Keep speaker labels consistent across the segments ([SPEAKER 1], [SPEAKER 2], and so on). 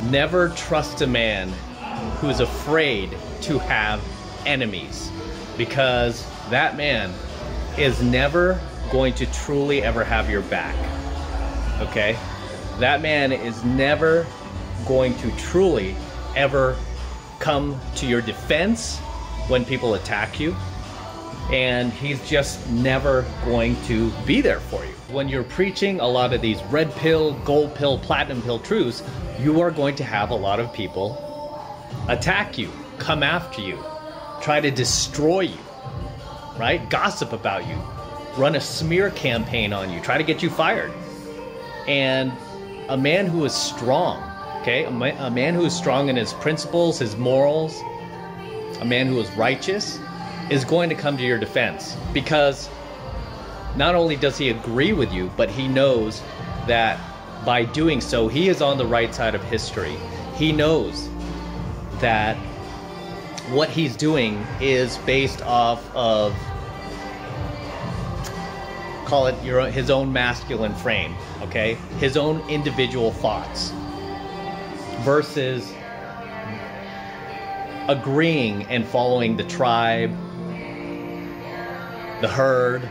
[SPEAKER 1] Never trust a man who's afraid to have enemies, because that man is never going to truly ever have your back. Okay? That man is never going to truly ever come to your defense when people attack you, and he's just never going to be there for you. When you're preaching a lot of these red pill, gold pill, platinum pill truths, you are going to have a lot of people attack you, come after you, try to destroy you, right? Gossip about you, run a smear campaign on you, try to get you fired. And a man who is strong, okay, a man who is strong in his principles, his morals, a man who is righteous, is going to come to your defense, because not only does he agree with you, but he knows that by doing so, he is on the right side of history. He knows that what he's doing is based off of, call it his own masculine frame, okay? His own individual thoughts, versus agreeing and following the tribe, the herd,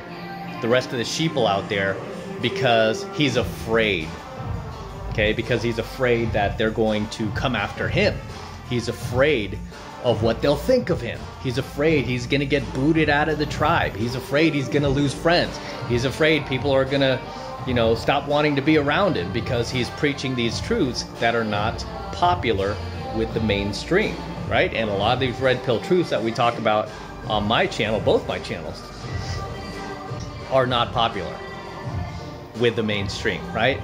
[SPEAKER 1] the rest of the sheeple out there, because he's afraid, okay? Because he's afraid that they're going to come after him. He's afraid of what they'll think of him. He's afraid he's gonna get booted out of the tribe. He's afraid he's gonna lose friends. He's afraid people are gonna, stop wanting to be around him, because he's preaching these truths that are not popular with the mainstream, right? And a lot of these red pill truths that we talk about on my channel, both my channels, are not popular with the mainstream, right?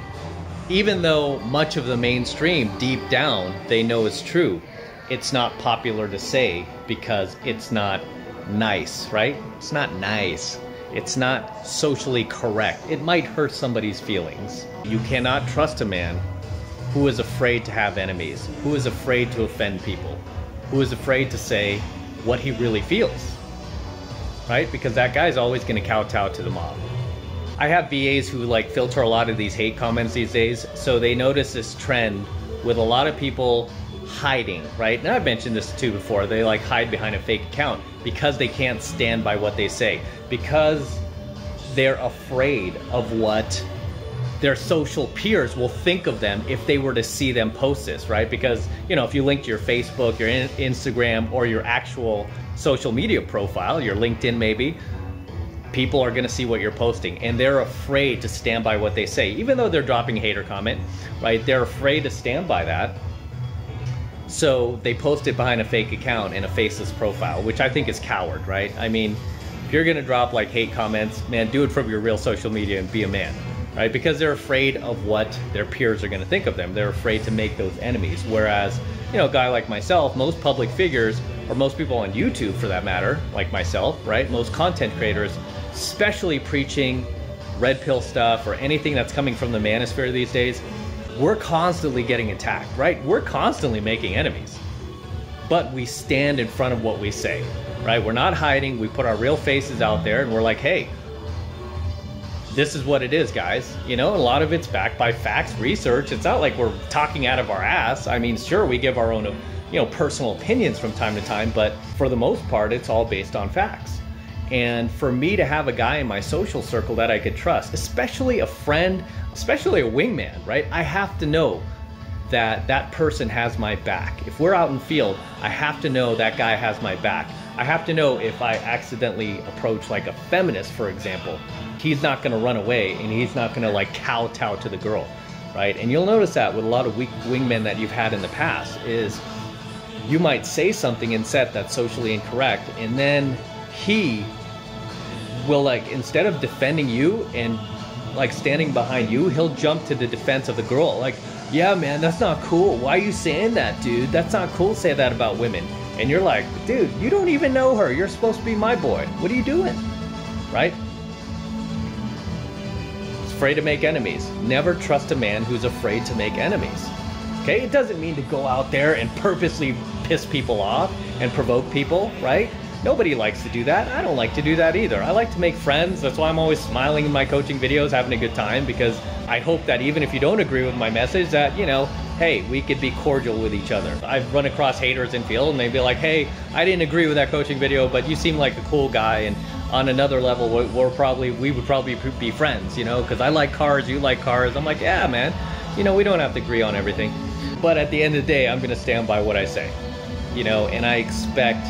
[SPEAKER 1] Even though much of the mainstream, deep down, they know is true, it's not popular to say because it's not nice, right? It's not nice. It's not socially correct. It might hurt somebody's feelings. You cannot trust a man who is afraid to have enemies, who is afraid to offend people, who is afraid to say what he really feels, right? Because that guy's always going to kowtow to the mob. I have VAs who filter a lot of these hate comments these days, so they notice this trend with a lot of people hiding, right? And I've mentioned this too before. They hide behind a fake account because they can't stand by what they say, because they're afraid of what their social peers will think of them if they were to see them post this, right? Because, if you link to your Facebook, your Instagram, or your actual social media profile, your LinkedIn maybe, people are going to see what you're posting, and they're afraid to stand by what they say. Even though they're dropping a hater comment, right? They're afraid to stand by that. So they post it behind a fake account and a faceless profile, which I think is coward, right? I mean, if you're going to drop hate comments, man, do it from your real social media and be a man, right? Because they're afraid of what their peers are going to think of them. They're afraid to make those enemies. Whereas, a guy like myself, most public figures, or most people on YouTube for that matter, like myself, right? Most content creators, especially preaching red pill stuff or anything that's coming from the manosphere these days, we're constantly getting attacked, right? We're constantly making enemies, but we stand in front of what we say, right? We're not hiding. We put our real faces out there, and we're like, hey, this is what it is, guys. A lot of it's backed by facts, research. It's not like we're talking out of our ass. I mean, sure, we give our own, personal opinions from time to time, but for the most part, it's all based on facts. And for me to have a guy in my social circle that I could trust, especially a friend, especially a wingman, right? I have to know that that person has my back. If we're out in the field, I have to know that guy has my back. I have to know if I accidentally approach a feminist, for example, he's not gonna run away and he's not gonna kowtow to the girl, right? And you'll notice that with a lot of weak wingmen that you've had in the past is you might say something in set that's socially incorrect, and then he will instead of defending you and standing behind you, he'll jump to the defense of the girl. Yeah, man, that's not cool. Why are you saying that, dude? That's not cool to say that about women. And you're like, dude, you don't even know her. You're supposed to be my boy. What are you doing? Right? He's afraid to make enemies. Never trust a man who's afraid to make enemies. Okay? It doesn't mean to go out there and purposely piss people off and provoke people, right? Nobody likes to do that. I don't like to do that either. I like to make friends. That's why I'm always smiling in my coaching videos, having a good time, because I hope that even if you don't agree with my message, that, hey, we could be cordial with each other. I've run across haters in field and they'd be like, hey, I didn't agree with that coaching video, but you seem like a cool guy, and on another level, we would probably be friends, you know, because I like cars, you like cars. I'm like, yeah, man, you know, we don't have to agree on everything. But at the end of the day, I'm gonna stand by what I say, you know, and I expect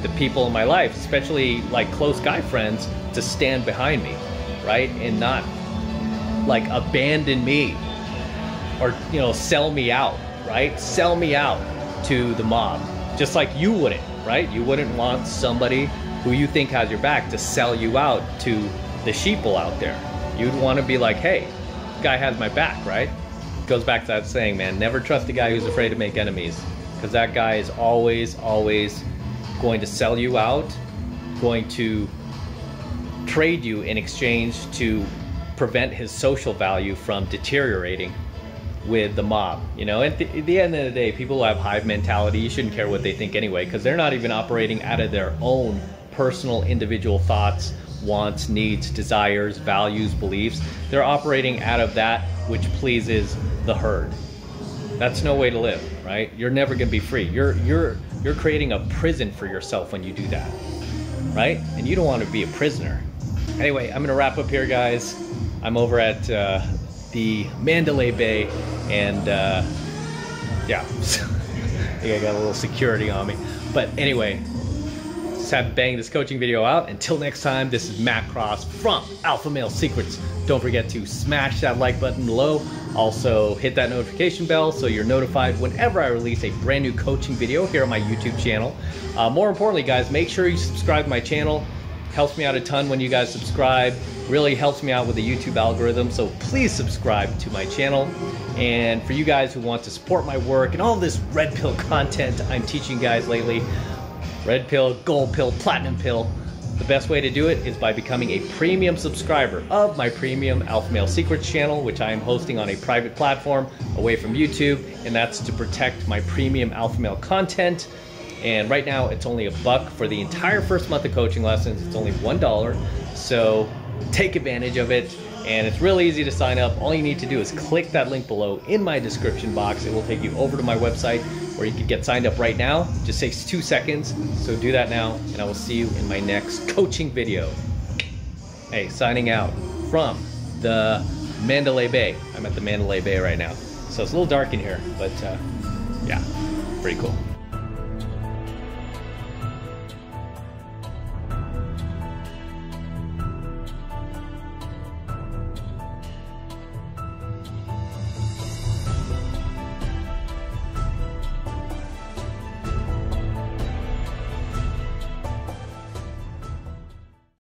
[SPEAKER 1] the people in my life, especially like close guy friends, to stand behind me, right? And not like abandon me or, you know, sell me out, right? Sell me out to the mob, just like you wouldn't, right? You wouldn't want somebody who you think has your back to sell you out to the sheeple out there. You'd want to be like, hey, this guy has my back, right? Goes back to that saying, man, never trust a guy who's afraid to make enemies, because that guy is always going to sell you out, going to trade you in exchange to prevent his social value from deteriorating with the mob. You know, at the end of the day, people who have hive mentality, you shouldn't care what they think anyway, because they're not even operating out of their own personal individual thoughts, wants, needs, desires, values, beliefs. They're operating out of that which pleases the herd. That's no way to live, right? You're never gonna be free. You're creating a prison for yourself when you do that, right? And you don't want to be a prisoner. Anyway, I'm gonna wrap up here, guys. I'm over at the Mandalay Bay, and yeah, I think I got a little security on me. But anyway, just have to bang this coaching video out. Until next time, this is Matt Cross from AlphaMaleSecrets. Don't forget to smash that like button below. Also, hit that notification bell so you're notified whenever I release a brand new coaching video here on my YouTube channel. More importantly, guys, make sure you subscribe to my channel. Helps me out a ton when you guys subscribe. Really helps me out with the YouTube algorithm, so please subscribe to my channel. And for you guys who want to support my work and all this red pill content I'm teaching you guys lately, red pill, gold pill, platinum pill, the best way to do it is by becoming a premium subscriber of my premium AlphaMaleSecrets channel, which I am hosting on a private platform away from YouTube, and that's to protect my premium alpha male content. And right now it's only $1 for the entire first month of coaching lessons. It's only $1, so take advantage of it. And it's really easy to sign up. All you need to do is click that link below in my description box. It will take you over to my website where you can get signed up right now. It just takes 2 seconds. So do that now, and I will see you in my next coaching video. Hey, signing out from the Mandalay Bay. I'm at the Mandalay Bay right now. So it's a little dark in here, but yeah, pretty cool.